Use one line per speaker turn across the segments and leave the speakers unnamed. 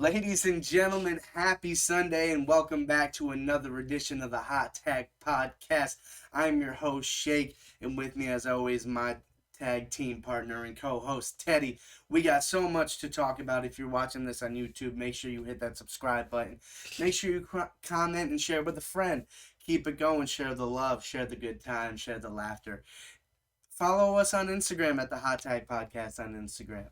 Ladies and gentlemen, happy Sunday and welcome back to another edition of the Hot Tag Podcast. I'm your host, Shake, and with me, as always, my tag team partner and co-host, Teddy. We got so much to talk about. If you're watching this on YouTube, make sure you hit that subscribe button. Make sure you comment and share with a friend. Keep it going. Share the love. Share the good times. Share the laughter. Follow us on Instagram at the Hot Tag Podcast on Instagram.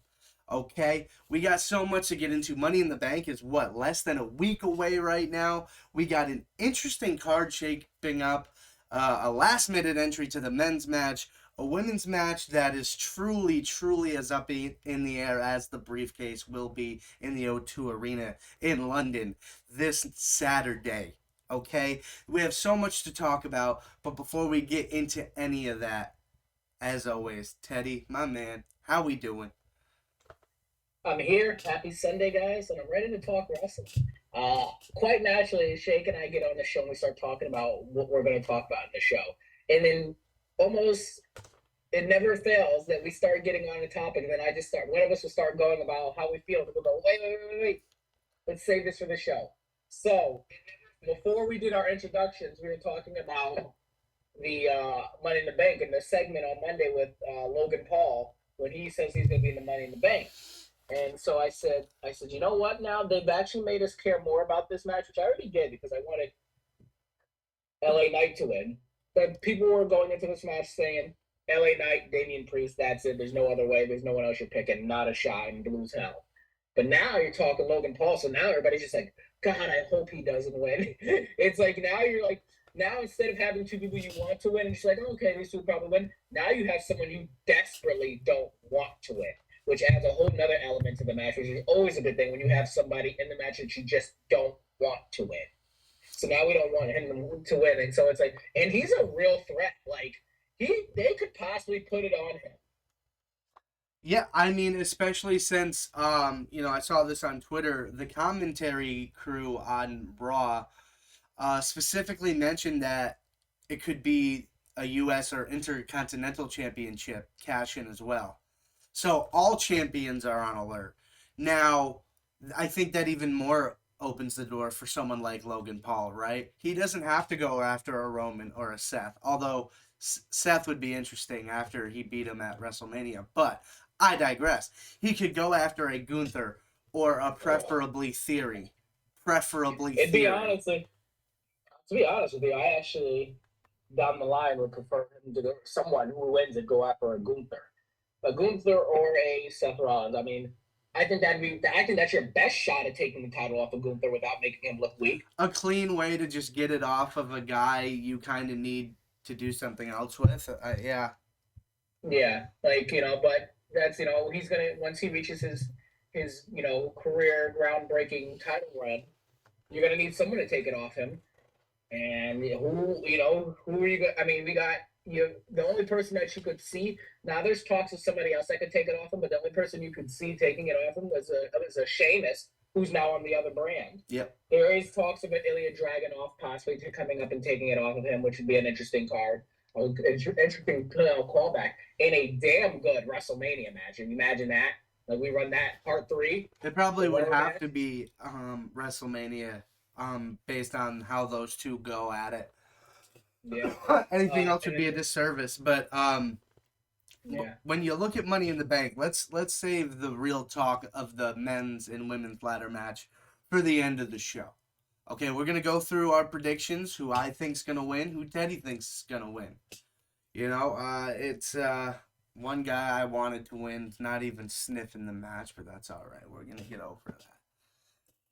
Okay, we got so much to get into. Money in the Bank is less than a week away right now. We got an interesting card shaping up, a last minute entry to the men's match, a women's match that is truly as up in the air as the briefcase will be in the O2 Arena in London this Saturday. Okay, we have so much to talk about, but before we get into any of that, as always, Teddy, my man, how we doing?
I'm here. Happy Sunday, guys, and I'm ready to talk wrestling. Quite naturally, Shake and I get on the show and we start talking about what we're going to talk about in the show. And then almost it never fails that we start getting on a topic, and then one of us will start going about how we feel, and we'll go, wait. Let's save this for the show. So, before we did our introductions, we were talking about the Money in the Bank and the segment on Monday with Logan Paul when he says he's going to be in the Money in the Bank. And so I said, you know what? Now they've actually made us care more about this match, which I already did because I wanted LA Knight to win. But people were going into this match saying, LA Knight, Damian Priest, that's it. There's no other way. There's no one else you're picking. Not a shot in blues hell. But now you're talking Logan Paul, so now everybody's just like, God, I hope he doesn't win. It's like now instead of having two people you want to win, it's like, okay, these two will probably win. Now you have someone you desperately don't want to win, which adds a whole nother element to the match, which is always a good thing when you have somebody in the match that you just don't want to win. So now we don't want him to win, and so it's like, and he's a real threat. Like they could possibly put it on him.
Yeah, I mean, especially since I saw this on Twitter. The commentary crew on Raw specifically mentioned that it could be a U.S. or Intercontinental Championship cash in as well. So all champions are on alert. Now, I think that even more opens the door for someone like Logan Paul, right? He doesn't have to go after a Roman or a Seth, although Seth would be interesting after he beat him at WrestleMania. But I digress. He could go after a Gunther or a preferably Theory. Preferably
It'd be
Theory.
honestly, to be honest with you, I actually down the line would prefer him to go someone who wins and go after a Gunther or a Seth Rollins. I mean, I think that's your best shot at taking the title off of Gunther without making him look weak.
A clean way to just get it off of a guy you kind of need to do something else with. Yeah.
Yeah, but that's he's gonna once he reaches his career groundbreaking title run, you're gonna need someone to take it off him. And who are you? I mean, we got you. The only person that you could see now, there's talks of somebody else that could take it off him, but the only person you could see taking it off him was a Sheamus, who's now on the other brand.
Yep.
There is talks of an Ilya Dragunov possibly coming up and taking it off of him, which would be an interesting card, interesting callback in a damn good WrestleMania match. Imagine that. Like we run that part 3.
It probably would have to be WrestleMania based on how those two go at it.
Yeah.
Anything else would be a disservice. But
yeah.
when you look at Money in the Bank, let's save the real talk of the men's and women's ladder match for the end of the show. Okay, we're gonna go through our predictions. Who I think's gonna win, who Teddy thinks is gonna win. It's one guy I wanted to win. It's not even sniffing the match, but that's all right. We're gonna get over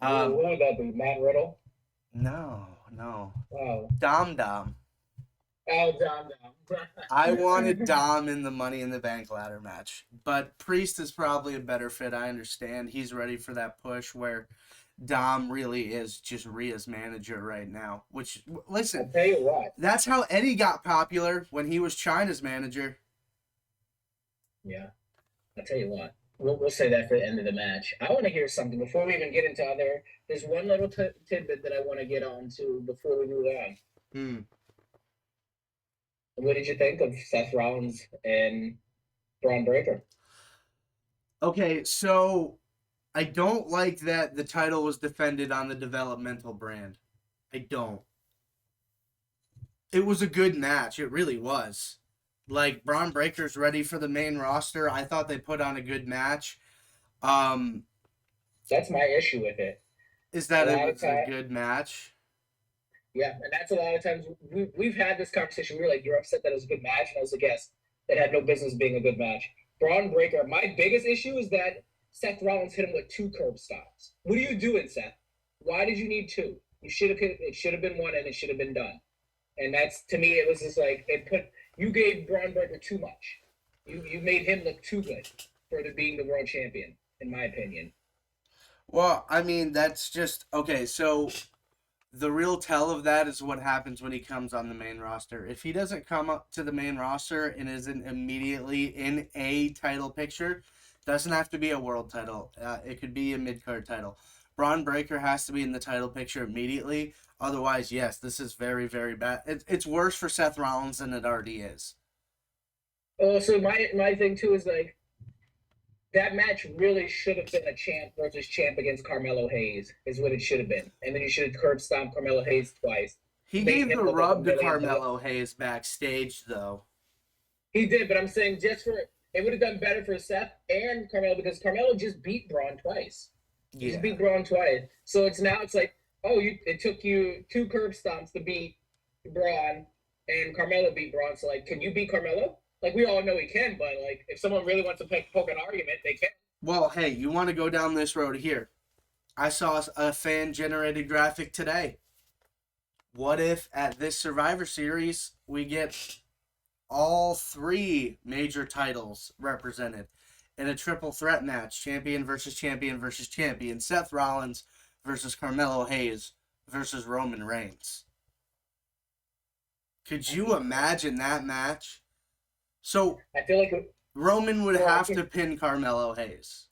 that.
Who would that be? Matt Riddle?
No.
Oh.
Dom.
Oh, Dom.
I wanted Dom in the Money in the Bank ladder match, but Priest is probably a better fit. I understand he's ready for that push where Dom really is just Rhea's manager right now. Which, listen,
I'll tell you what.
That's how Eddie got popular when he was Chyna's manager.
Yeah, I'll tell you what. We'll say that for the end of the match. I want to hear something before we even get into other. There's one little tidbit that I want to get on to before we move on. What did you think of Seth Rollins and Braun Breaker?
Okay, so I don't like that the title was defended on the developmental brand. I don't. It was a good match. It really was. Like, Braun Breaker's ready for the main roster. I thought they put on a good match. Um,
That's my issue with it.
is
A
that it
lot of
was a
time,
good match?
yeah, and that's a lot of times we've had this conversation. We're like, you're upset that it was a good match, and I was like, yes, it had no business being a good match. Braun Breaker. My biggest issue is that Seth Rollins hit him with 2 curb stops. What are you doing, Seth? Why did you need 2? You should have. It should have been 1, and it should have been done. And that's, to me, it was just like you gave Braun Breaker too much. You made him look too good for being the world champion, in my opinion.
Well, I mean, that's just okay. So the real tell of that is what happens when he comes on the main roster. If he doesn't come up to the main roster and isn't immediately in a title picture, doesn't have to be a world title. It could be a mid card title. Braun Breaker has to be in the title picture immediately. Otherwise, yes, this is very, very bad. It's worse for Seth Rollins than it already is.
Oh, so my thing too is like that match really should have been a champ versus champ against Carmelo Hayes, is what it should have been. And then you should have curb stomped Carmelo Hayes twice,
He
made
gave
him
the
look like
rub to
$1 million.
Carmelo Hayes backstage, though.
He did, but I'm saying just for it would have done better for Seth and Carmelo because Carmelo just beat Braun twice. He just
Yeah.
beat Braun twice. So it's like, oh, it took you 2 curb stomps to beat Braun, and Carmelo beat Braun. So like, can you beat Carmelo? Like we all know he can, but like if someone really wants to poke an argument, they can.
Well, hey, you want to go down this road here? I saw a fan generated graphic today. What if at this Survivor Series we get all 3 major titles represented in a triple threat match? Champion versus champion versus champion. Seth Rollins versus Carmelo Hayes versus Roman Reigns. Could you imagine that match? So
I feel like
Roman would
well,
have to pin Carmelo Hayes.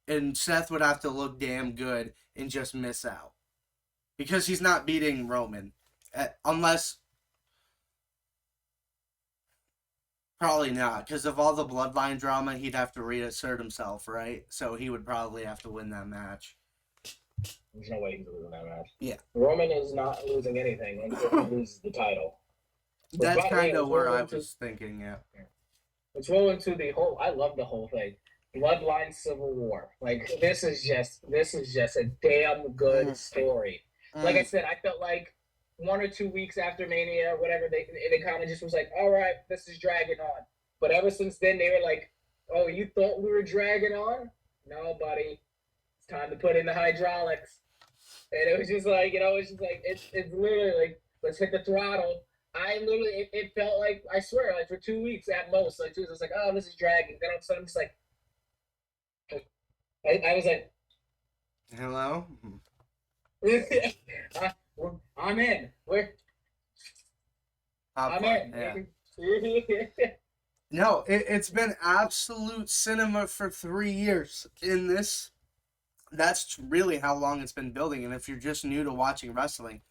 And Seth would have to look damn good and just miss out. Because he's not beating Roman. Unless. Probably not. Because of all the bloodline drama, he'd have to reassert himself, right? So he would probably have to win that match.
there's no way he's losing that match.
Yeah.
Roman is not losing anything until he loses the title.
That's
But,
kind
yeah,
of where I was thinking, yeah.
Let's roll into the whole. I love the whole thing. Bloodline Civil War. Like this is just a damn good story. Like I said, I felt like 1 or 2 weeks after Mania or whatever, they kind of just was like, all right, this is dragging on. But ever since then, they were like, oh, you thought we were dragging on? No, buddy, it's time to put in the hydraulics. And it was just like, it's just like it's literally like, let's hit the throttle. I literally, it felt like, I swear, like for 2 weeks at most, like it was like, oh, this is dragging. Then all of a sudden, I'm just like, I was like,
Hello?
I'm in. I'm in.
Yeah. No, it's been absolute cinema for 3 years. In this, that's really how long it's been building. And if you're just new to watching wrestling,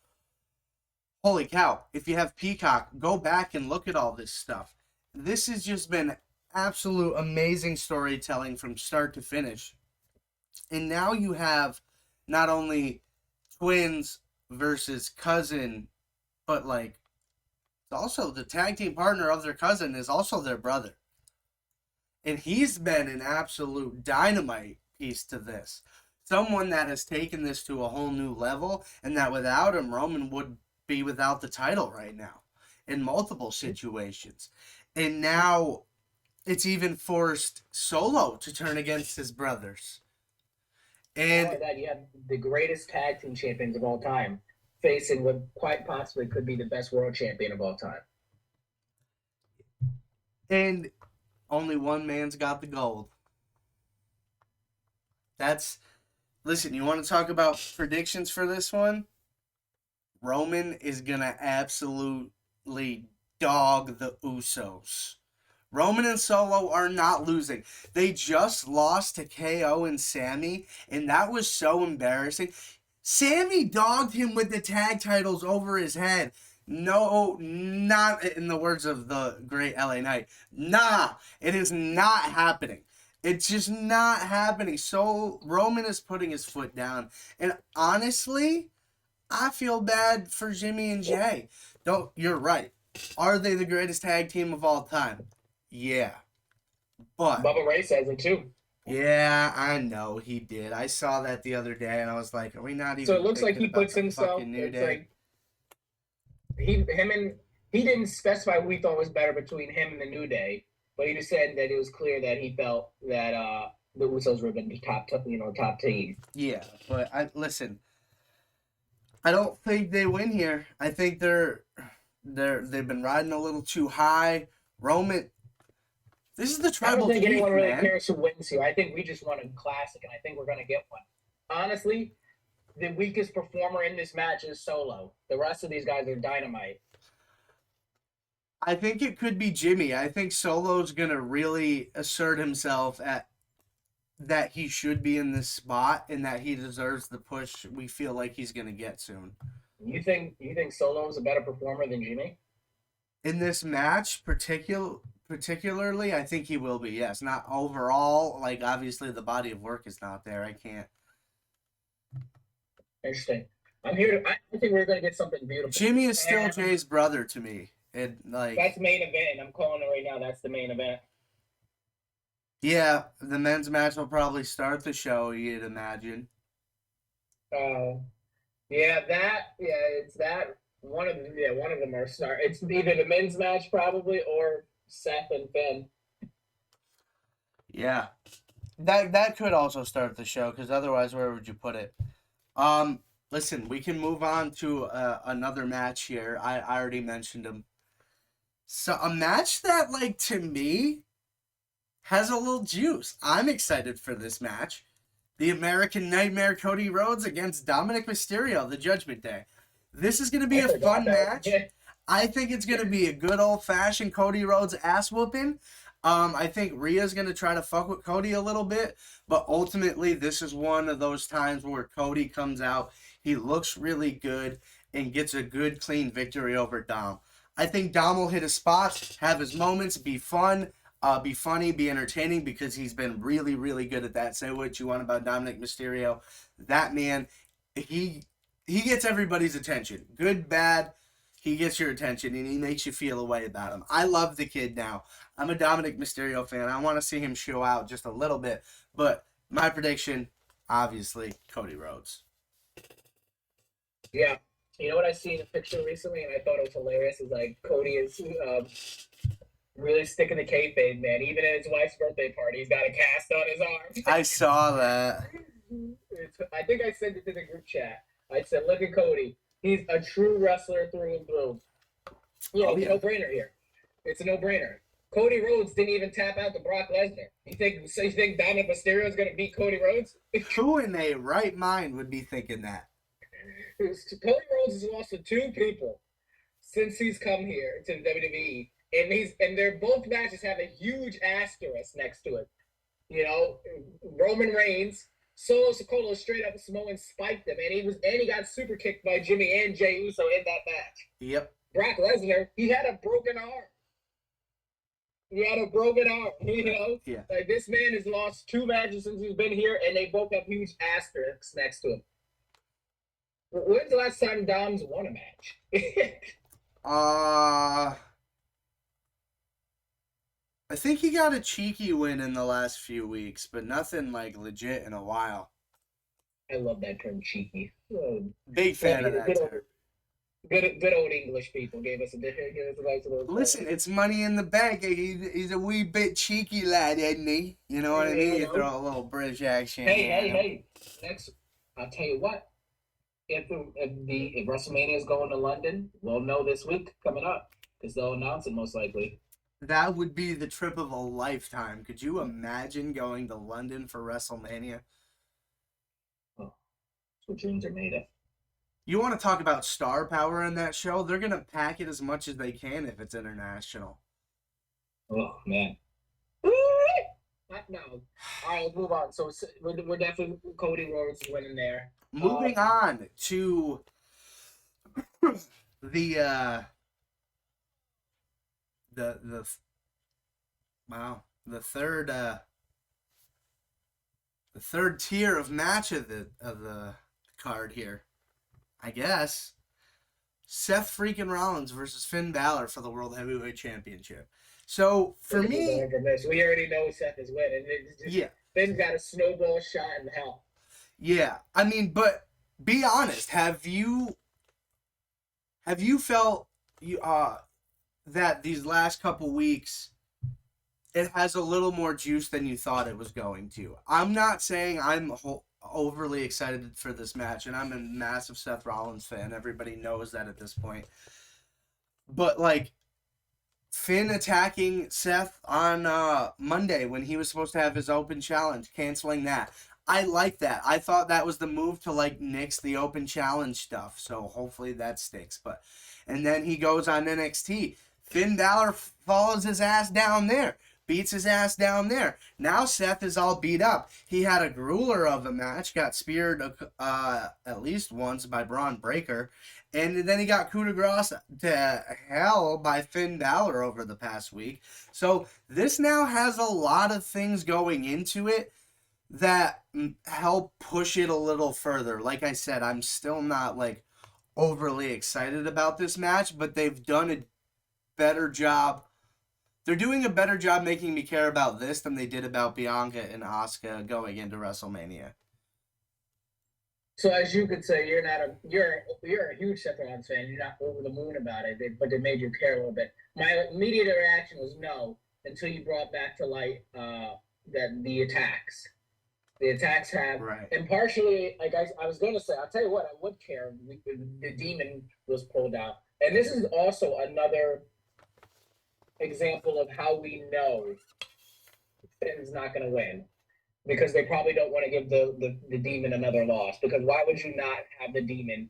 holy cow, if you have Peacock, go back and look at all this stuff. This has just been absolute amazing storytelling from start to finish. And now you have not only twins versus cousin, but like also the tag team partner of their cousin is also their brother. And he's been an absolute dynamite piece to this. Someone that has taken this to a whole new level, and that without him, Roman would be without the title right now in multiple situations. And now it's even forced Solo to turn against his brothers. And
that you have the greatest tag team champions of all time facing what quite possibly could be the best world champion of all time.
And only one man's got the gold. Listen, you want to talk about predictions for this one? Roman is going to absolutely dog the Usos. Roman and Solo are not losing. They just lost to KO and Sammy, and that was so embarrassing. Sammy dogged him with the tag titles over his head. No, not in the words of the great LA Knight. Nah, it is not happening. It's just not happening. So Roman is putting his foot down. And honestly, I feel bad for Jimmy and Jay. Don't You're right. Are they the greatest tag team of all time? Yeah. But
Bubba Ray says it too.
yeah, I know he did. I saw that the other day and I was like, are we not
So it
even
looks like
thinking
he
about
puts
the
himself.
fucking New
It's
Day?
like he didn't specify who he thought was better between him and the New Day, but he just said that it was clear that he felt that the Usos were the top team.
Yeah, but listen, I don't think they win here. I think they've been riding a little too high. Roman, this is the
I don't
tribal
think anyone
chief,
really
man.
cares who wins here. I think we just want a classic, and I think we're going to get one. Honestly, the weakest performer in this match is Solo. The rest of these guys are dynamite.
I think it could be Jimmy. I think Solo's gonna really assert himself at that he should be in this spot and that he deserves the push we feel like he's gonna get soon.
You think Solo's a better performer than Jimmy?
In this match, particularly, I think he will be. Yes, not overall. Like obviously, the body of work is not there. I can't.
Interesting. I'm here. I think we're going to get something beautiful.
Jimmy is still
And
Jay's brother to me. And
that's main event. I'm calling it right now. That's the main event.
yeah, the men's match will probably start the show. You'd imagine.
Uh, it's that one of them are start. It's either the men's match probably or Seth and Finn.
Yeah, that could also start the show because otherwise, where would you put it? Listen, we can move on to another match here. I already mentioned him. So a match that, like, to me, has a little juice. I'm excited for this match. The American Nightmare Cody Rhodes against Dominic Mysterio, the Judgment Day. This is going to be a fun match. I think it's going to be a good old-fashioned Cody Rhodes ass whooping. I think Rhea's going to try to fuck with Cody a little bit, but ultimately this is one of those times where Cody comes out, he looks really good, and gets a good, clean victory over Dom. I think Dom will hit his spots, have his moments, be fun, be funny, be entertaining, because he's been really, really good at that. Say what you want about Dominic Mysterio. That man, he gets everybody's attention. Good, bad, he gets your attention, and he makes you feel a way about him. I love the kid now. I'm a Dominic Mysterio fan. I want to see him show out just a little bit. But my prediction, obviously, Cody Rhodes.
Yeah. You know what I seen a picture recently and I thought it was hilarious is like Cody is really sticking the kayfabe, man. Even at his wife's birthday party, he's got a cast on his arm.
I saw that.
I think I sent it to the group chat. I said, "Look at Cody. He's a true wrestler through and through." Yeah, it's a no-brainer here. It's a no-brainer. Cody Rhodes didn't even tap out to Brock Lesnar. You think Dominic Mysterio is going to beat Cody Rhodes?
Who in their right mind would be thinking that?
Cody Rhodes has lost to two people since he's come here to the WWE, and their both matches have a huge asterisk next to it. You know, Roman Reigns, Solo Sikoa straight up Samoan spiked him, and he got super kicked by Jimmy and Jey Uso in that match.
Yep.
Brock Lesnar, he had a broken arm. You know?
Yeah.
Like, this man has lost two matches since he's been here, and they both have huge asterisks next to him. When's the last time Dom's won a match?
I think he got a cheeky win in the last few weeks, but nothing like legit in a while.
I love that term, cheeky.
Big fan of that term.
Good old English people gave us a nice little.
Listen, it's Money in the Bank. He's a wee bit cheeky lad, isn't he? You know what I mean? You throw a little British accent.
Hey. Next, I'll tell you what. If WrestleMania is going to London, we'll know this week coming up because they'll announce it most likely.
That would be the trip of a lifetime. Could you imagine going to London for WrestleMania?
Oh, that's what dreams are made of.
You want to talk about star power in that show? They're going to pack it as much as they can if it's international.
Oh, man. No. All right, let's move on. So we're definitely Cody Rhodes winning there.
Moving on to the third the third tier of match of the card here, I guess. Seth freaking Rollins versus Finn Balor for the World Heavyweight Championship. So for
Look at
me,
going from this. We already know Seth is winning. It's just
yeah,
Finn's got a snowball shot in hell.
yeah. I mean, but be honest. Have you felt you that these last couple weeks it has a little more juice than you thought it was going to? I'm not saying I'm overly excited for this match, and I'm a massive Seth Rollins fan. Everybody knows that at this point. But like Finn attacking Seth on Monday when he was supposed to have his open challenge, canceling that. I like that. I thought that was the move to like nix the open challenge stuff. So hopefully that sticks. But and then he goes on NXT. Finn Balor follows his ass down there, beats his ass down there. Now Seth is all beat up. He had a grueler of a match, got speared at least once by Braun Breaker, and then he got coup de grace to hell by Finn Balor over the past week. So this now has a lot of things going into it that help push it a little further. Like I said, I'm still not like overly excited about this match, but they've done a better job. They're doing a better job making me care about this than they did about Bianca and Asuka going into WrestleMania.
So as you could say, you're a huge Seth Rollins fan. You're not over the moon about it, but it made you care a little bit. My immediate reaction was no until you brought back to light that the attacks. The attacks have,
Right.
and partially, like I was going to say, I'll tell you what, I would care if the demon was pulled out. And this is also another example of how we know Finn's not going to win because they probably don't want to give the demon another loss. Because why would you not have the demon?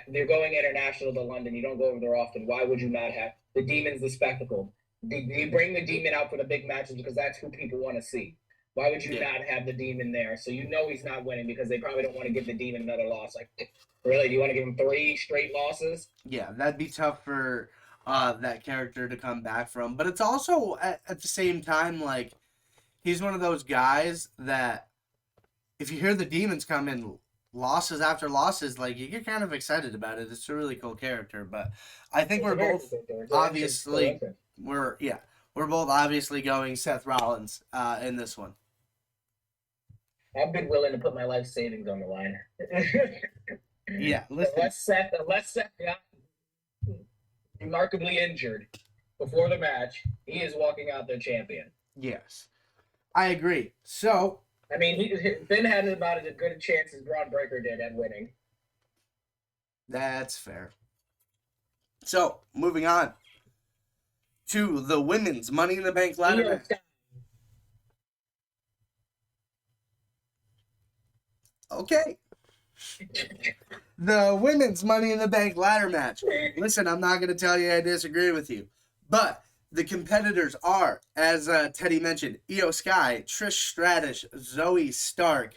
They're going international to London. You don't go over there often. Why would you not have the demon's the spectacle? You bring the demon out for the big matches because that's who people want to see. Why would you not have the demon there? So you know he's not winning because they probably don't want to give the demon another loss. Like, really? Do you want to give him 3 straight losses?
Yeah, that'd be tough for that character to come back from. But it's also at the same time like he's one of those guys that if you hear the demons come in losses after losses, like you get kind of excited about it. It's a really cool character. But I think we're both obviously we're both obviously going Seth Rollins in this one.
I've been willing to put my life savings on the line.
Yeah, listen.
Unless Seth got remarkably injured before the match, he is walking out their champion.
Yes, I agree. So,
I mean, Finn had about as good a chance as Braun Breaker did at winning.
That's fair. So, moving on to the women's Money in the Bank ladder match. Okay. The women's Money in the Bank ladder match. Listen, I'm not going to tell you I disagree with you. But the competitors are, as Teddy mentioned, Io Sky, Trish Stratus, Zoe Stark,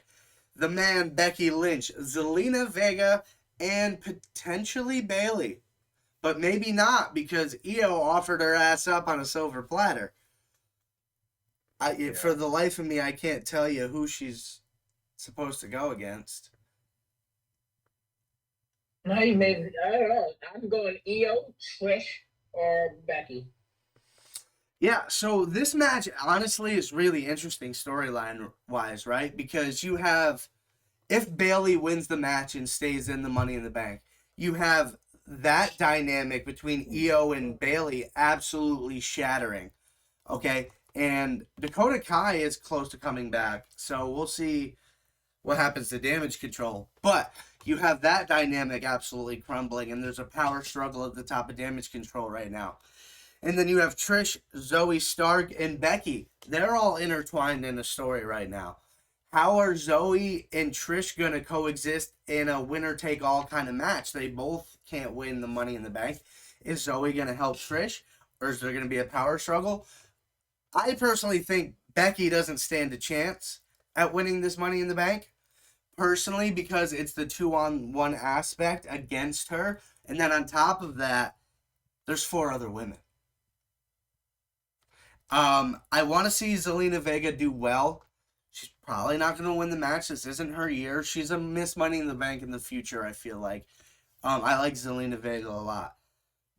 the man Becky Lynch, Zelina Vega, and potentially Bayley. But maybe not because Io offered her ass up on a silver platter. For the life of me, I can't tell you who she's supposed to go against.
No, I don't know. I'm going Io, Trish, or Becky.
Yeah, so this match honestly is really interesting storyline wise, right? Because you have, if Bayley wins the match and stays in the Money in the Bank, you have that dynamic between Io and Bayley absolutely shattering. Okay, and Dakota Kai is close to coming back, so we'll see what happens to Damage Control. But you have that dynamic absolutely crumbling, and there's a power struggle at the top of Damage Control right now. And then you have Trish, Zoe Stark, and Becky. They're all intertwined in a story right now. How are Zoe and Trish going to coexist in a winner-take-all kind of match? They both can't win the Money in the Bank. Is Zoe going to help Trish, or is there going to be a power struggle? I personally think Becky doesn't stand a chance at winning this Money in the Bank. Personally, because it's the 2-on-1 aspect against her. And then on top of that, there's 4 other women. I want to see Zelina Vega do well. She's probably not going to win the match. This isn't her year. She's a Miss Money in the Bank in the future, I feel like. I like Zelina Vega a lot.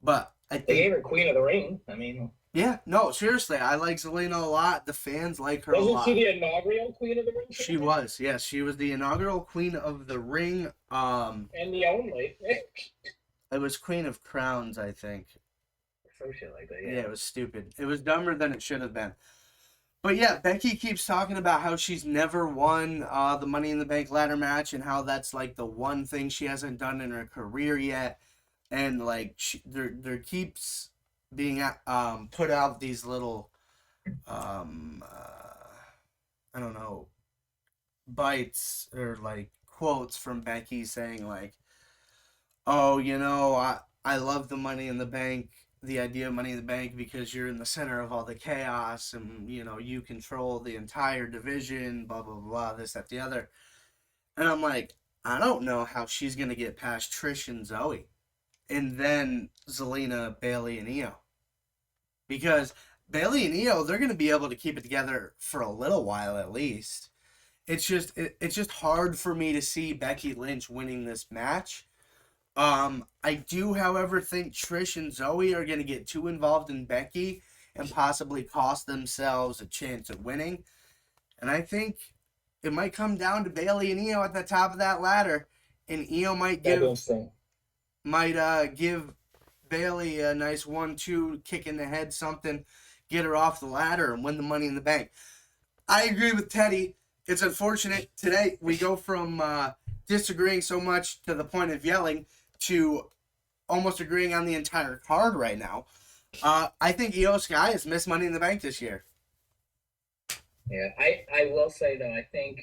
But I
They
think,
gave her Queen of the Ring. I mean,
yeah, no, seriously, I like Zelina a lot. The fans like her a
wasn't she
lot.
the inaugural Queen of the Ring
She
champion?
was, yes, she was the inaugural Queen of the Ring.
And the only.
It was Queen of Crowns, I think.
Some shit like that,
Yeah,
yeah.
it was stupid. It was dumber than it should have been. But yeah, Becky keeps talking about how she's never won the Money in the Bank ladder match and how that's like the one thing she hasn't done in her career yet. And like there keeps being put out these little um, I don't know, bites or like quotes from Becky saying like, "Oh, I love the Money in the Bank, the idea of Money in the Bank because you're in the center of all the chaos and you control the entire division, blah blah blah, this that the other." And I'm like, I don't know how she's gonna get past Trish and Zoe, and then Zelina, Bailey, and Io, because Bailey and Io they're gonna be able to keep it together for a little while at least. It's just hard for me to see Becky Lynch winning this match. I do, however, think Trish and Zoe are going to get too involved in Becky and possibly cost themselves a chance at winning. And I think it might come down to Bailey and Io at the top of that ladder, and Io
That'd be interesting.
might give Bailey a nice 1-2 kick in the head, something, get her off the ladder and win the Money in the Bank. I agree with Teddy. It's unfortunate today we go from disagreeing so much to the point of yelling to almost agreeing on the entire card right now. I think Io Sky has missed Money in the Bank this year.
Yeah, I will say though, I think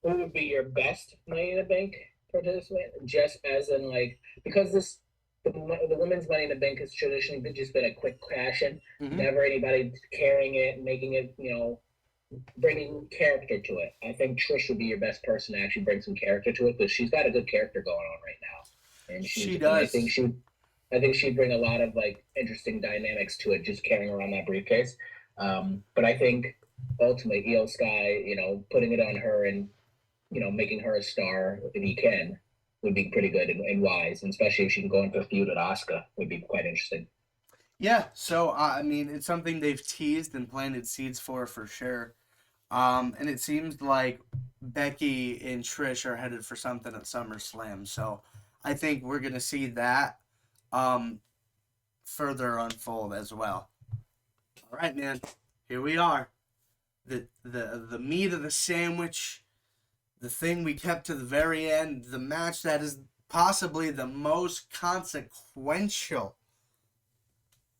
who would be your best Money in the Bank participant? Just as in like because the women's Money in the Bank has traditionally just been a quick cash in,
Mm-hmm.
never anybody carrying it, making it, bringing character to it. I think Trish would be your best person to actually bring some character to it because she's got a good character going on right now, and
She
I think
does.
I think she'd bring a lot of like interesting dynamics to it just carrying around that briefcase. But I think ultimately Io Sky, putting it on her and making her a star if he can would be pretty good and wise, and especially if she can go into a feud with Asuka would be quite interesting.
Yeah, so I mean, it's something they've teased and planted seeds for sure. And it seems like Becky and Trish are headed for something at SummerSlam. So I think we're gonna see that um, further unfold as well. All right, man. Here we are. The meat of the sandwich, the thing we kept to the very end, the match that is possibly the most consequential,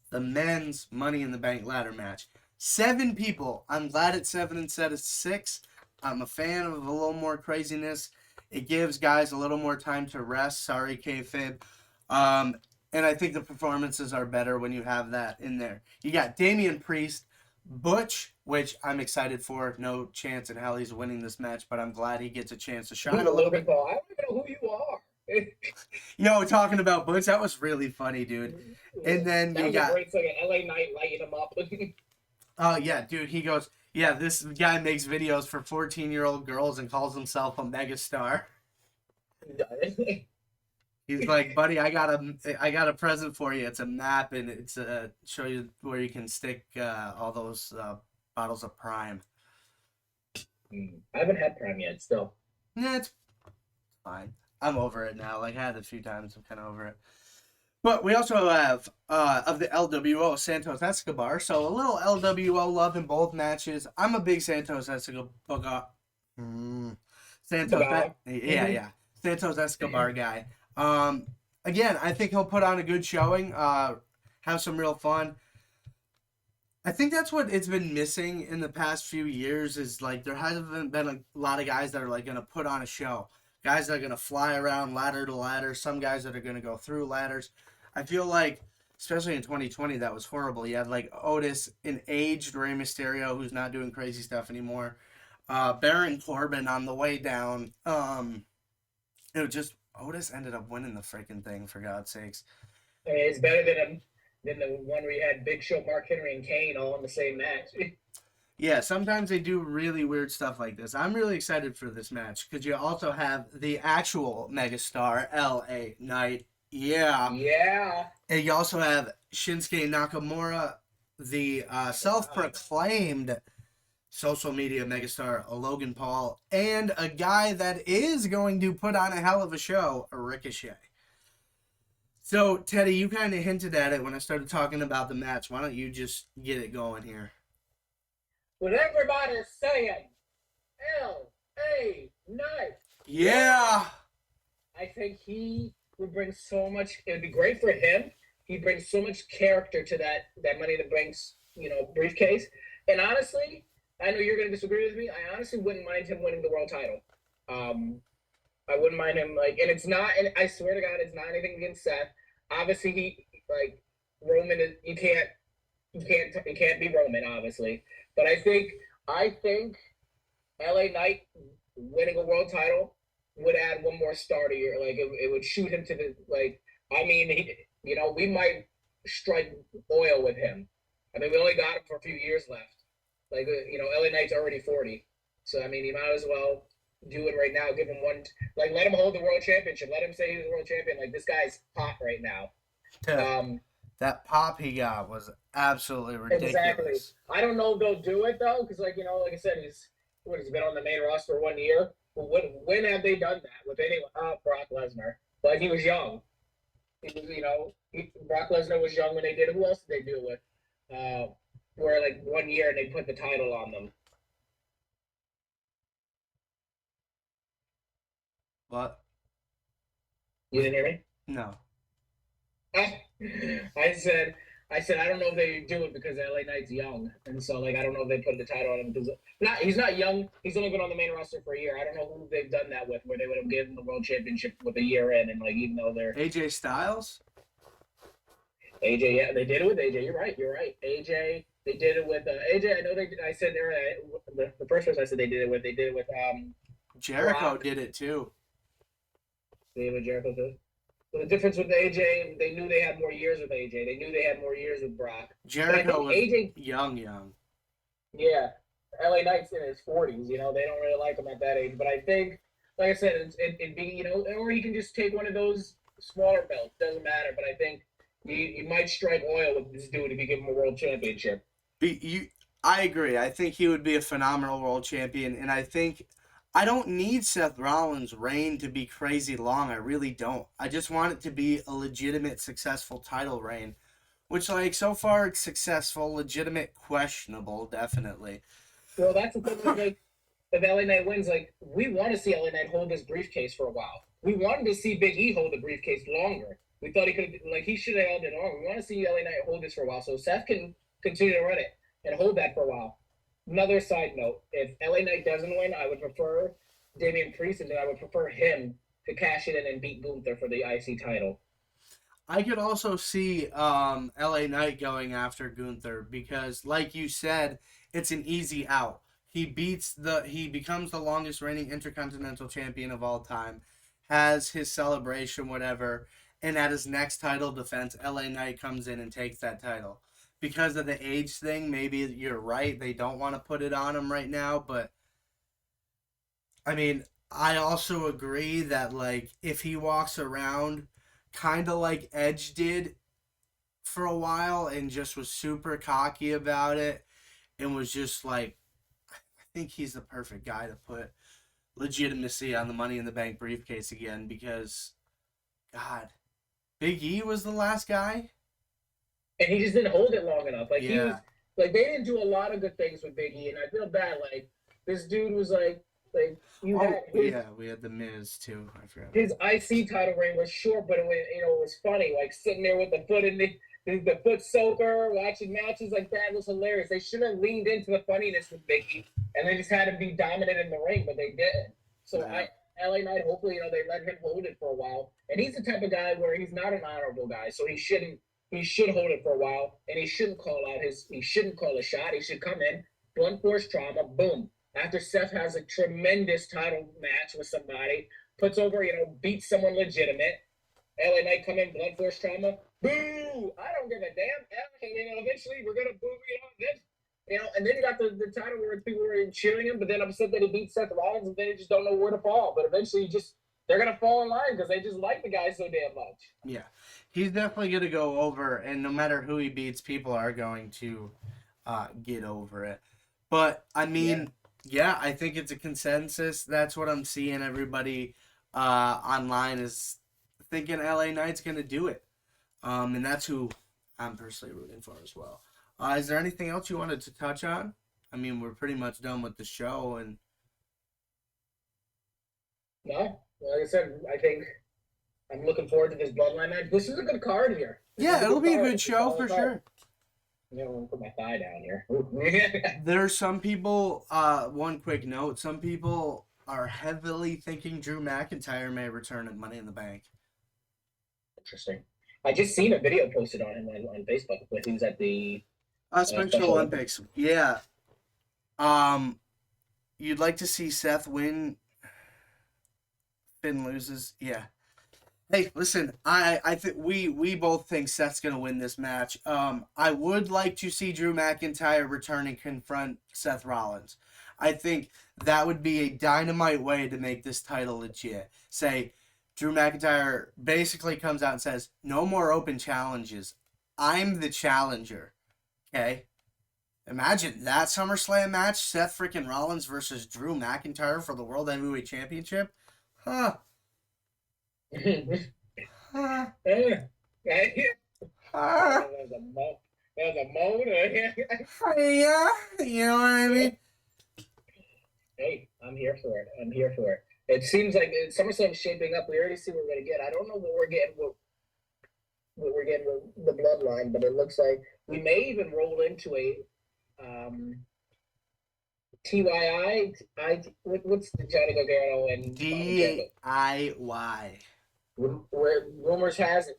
the men's Money in the Bank ladder match. 7 people. I'm glad it's 7 instead of 6. I'm a fan of a little more craziness. It gives guys a little more time to rest. Sorry, kayfabe. Um, and I think the performances are better when you have that in there. You got Damian Priest, Butch, which I'm excited for. No chance in hell he's winning this match, but I'm glad he gets a chance to shine a little
Logan
bit.
Paul, I don't even know who you are.
Yo, talking about Butch, that was really funny, dude.
Yeah,
And then
that
you
was a
got
great second. LA Knight lighting him up.
oh yeah, dude. He goes, yeah. This guy makes videos for 14-year-old girls and calls himself a megastar. He's like, buddy, I got a present for you. It's a map and it's show you where you can stick all those bottles of Prime.
I haven't had Prime yet. Still,
Yeah, it's fine. I'm over it now. Like I had it a few times. I'm kind of over it. But we also have of the LWO Santos Escobar. So a little LWO love in both matches. I'm a big Santos Escobar. Santos,
cigar.
yeah,
Mm-hmm.
yeah, Santos Escobar guy. Again, I think he'll put on a good showing. Have some real fun. I think that's what it's been missing in the past few years is like there hasn't been a lot of guys that are like gonna put on a show. Guys that are gonna fly around ladder to ladder. Some guys that are gonna go through ladders. I feel like, especially in 2020, that was horrible. You had like Otis, an aged Rey Mysterio who's not doing crazy stuff anymore. Baron Corbin on the way down. It was just Otis ended up winning the freaking thing for God's sakes.
I mean, it's better than the one where you had Big Show, Mark Henry, and Kane all in the same match.
Yeah, sometimes they do really weird stuff like this. I'm really excited for this match because you also have the actual megastar, LA Knight. Yeah.
Yeah.
And you also have Shinsuke Nakamura, the self
God.
proclaimed social media megastar, Logan Paul, and a guy that is going to put on a hell of a show, Ricochet. So, Teddy, you kind of hinted at it when I started talking about the match. Why don't you just get it going here?
What everybody's saying. L.A. Knight. Yeah.
Yeah.
I think he would bring so much. It would be great for him. He brings so much character to that Money in the Bank's briefcase. And honestly, I know you're going to disagree with me. I honestly wouldn't mind him winning the world title. Um, I wouldn't mind him and it's not. And I swear to God, it's not anything against Seth. Obviously, he Roman. You can't be Roman, obviously. But I think LA Knight winning a world title would add one more star to your it would shoot him to the I mean we might strike oil with him. I mean we only got him for a few years left. LA Knight's already 40, so I mean you might as well do it right now. Give him one let him hold the world championship. Let him say he's a world champion. Like this guy's hot right now. Um,
That pop he got was absolutely
Exactly.
ridiculous.
I don't know if they'll do it though, because like I said, he's been on the main roster 1 year. But when have they done that with anyone? Brock Lesnar, but he was young. He was, Brock Lesnar was young when they did it. Who else did they do it with? Where 1 year and they put the title on them.
But
You didn't hear me?
no.
I said, I don't know if they do it because LA Knight's young, and so I don't know if they put the title on him because he's not young. He's only been on the main roster for a year. I don't know who they've done that with, where they would have given the world championship with a year in, and even though they're
AJ Styles?
AJ, yeah, they did it with AJ. You're right. AJ, they did it with AJ. I know they. I said there the first person I said they did it with. They did it with
Jericho
Brock.
did it too.
David Jericho did. So the difference with AJ, they knew they had more years with AJ. They knew they had more years with Brock.
Jericho was
AJ,
young.
yeah, LA Knight's in his 40s. They don't really like him at that age. But I think, like I said, it'd be or he can just take one of those smaller belts. Doesn't matter. But I think you might strike oil with this dude if you give him a world championship.
I agree. I think he would be a phenomenal world champion, and I don't need Seth Rollins' reign to be crazy long. I really don't. I just want it to be a legitimate, successful title reign, which so far it's successful, legitimate, questionable, definitely.
Well, that's the thing with if LA Knight wins, we want to see LA Knight hold this briefcase for a while. We wanted to see Big E hold the briefcase longer. We thought he could he should have held it longer. We want to see LA Knight hold this for a while so Seth can continue to run it and hold that for a while. Another side note: if LA Knight doesn't win, I would prefer Damian Priest, and then I would prefer him to cash it in and beat Gunther for the IC title.
I could also see LA Knight going after Gunther because, like you said, it's an easy out. He becomes the longest reigning Intercontinental Champion of all time, has his celebration, whatever, and at his next title defense, LA Knight comes in and takes that title. Because of the age thing, maybe you're right. They don't want to put it on him right now, but I mean, I also agree that if he walks around kind of like Edge did for a while and just was super cocky about it and was just I think he's the perfect guy to put legitimacy on the Money in the Bank briefcase again because God, Big E was the last guy.
And he just didn't hold it long enough. He was
Yeah.
they didn't do a lot of good things with Big E, and I feel bad. This dude was you
Oh
had
yeah, we had the Miz too. I forgot about
his IC title reign was short, but it was funny. Sitting there with the foot in the foot soaker, watching matches like that was hilarious. They should have leaned into the funniness with Big E, and they just had him be dominant in the ring, but they didn't. So
that.
LA Knight, hopefully, they let him hold it for a while. And he's the type of guy where he's not an honorable guy, so he shouldn't. He should hold it for a while, and he shouldn't He shouldn't call a shot. He should come in, blunt force trauma, boom. After Seth has a tremendous title match with somebody, puts over, beats someone legitimate. LA Knight come in, blunt force trauma, boo! I don't give a damn. And eventually we're gonna boo. This And then you got the title where people were cheering him, but then upset that he beat Seth Rollins, and they just don't know where to fall. But eventually, they're gonna fall in line because they just like the guy so damn much.
Yeah, he's definitely gonna go over, and no matter who he beats, people are going to get over it. But I
Yeah.
mean, yeah, I think it's a consensus. That's what I'm seeing. Everybody online is thinking LA Knight's gonna do it, and that's who I'm personally rooting for as well. Is there anything else you wanted to touch on? I mean, we're pretty much done with the show, and
No, like I said, I think I'm looking forward to this Bloodline match. This is a good card here. This is
yeah,
a
it'll
good
be a
card.
good
It's a
show
solid
for
card.
sure.
I'm gonna put my thigh down here.
There's some people. One quick note: some people are heavily thinking Drew McIntyre may return at Money in the Bank.
Interesting. I just seen a video posted on him on Facebook when he was at the
Special
Special Olympics.
Olympics. Yeah. Um, you'd like to see Seth win. Finn loses. Yeah. Hey, listen, I think we both think Seth's gonna win this match. I would like to see Drew McIntyre return and confront Seth Rollins. I think that would be a dynamite way to make this title legit. Say, Drew McIntyre basically comes out and says, "No more open challenges. I'm the challenger." Okay. Imagine that SummerSlam match: Seth freaking Rollins versus Drew McIntyre for the World Heavyweight Championship. Huh. Huh.
Yeah.
Huh.
There's a mo. There's a moan.
Yeah, you know what I mean?
Hey, I'm here for it. I'm here for it. It seems like SummerSlam's shaping up. We already see what we're gonna get. I don't know what we're getting. What we're getting with the Bloodline, but it looks like we may even roll into a TYI. What's the Johnny Gargano and Ciampa?
DIY.
Where rumor has it,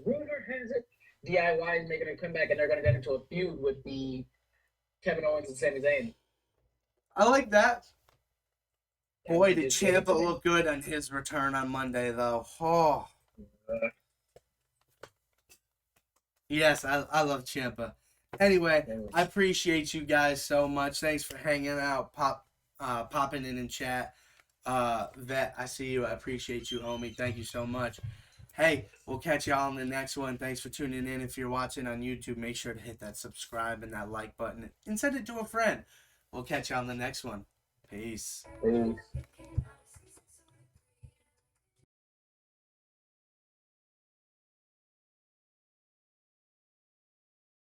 DIY is making a comeback and they're going to get into a feud with the Kevin Owens and Sami Zayn.
I like that.
That
Boy,
would be
did
just good
Ciampa
to me.
look good on his return on Monday, though. Oh,
Uh,
yes, I love Ciampa. Anyway, I appreciate you guys so much. Thanks for hanging out, popping in chat. Vet, I see you. I appreciate you, homie. Thank you so much. Hey, we'll catch y'all in the next one. Thanks for tuning in. If you're watching on YouTube, make sure to hit that subscribe and that like button and send it to a friend. We'll catch y'all in the next one. Peace.
Peace.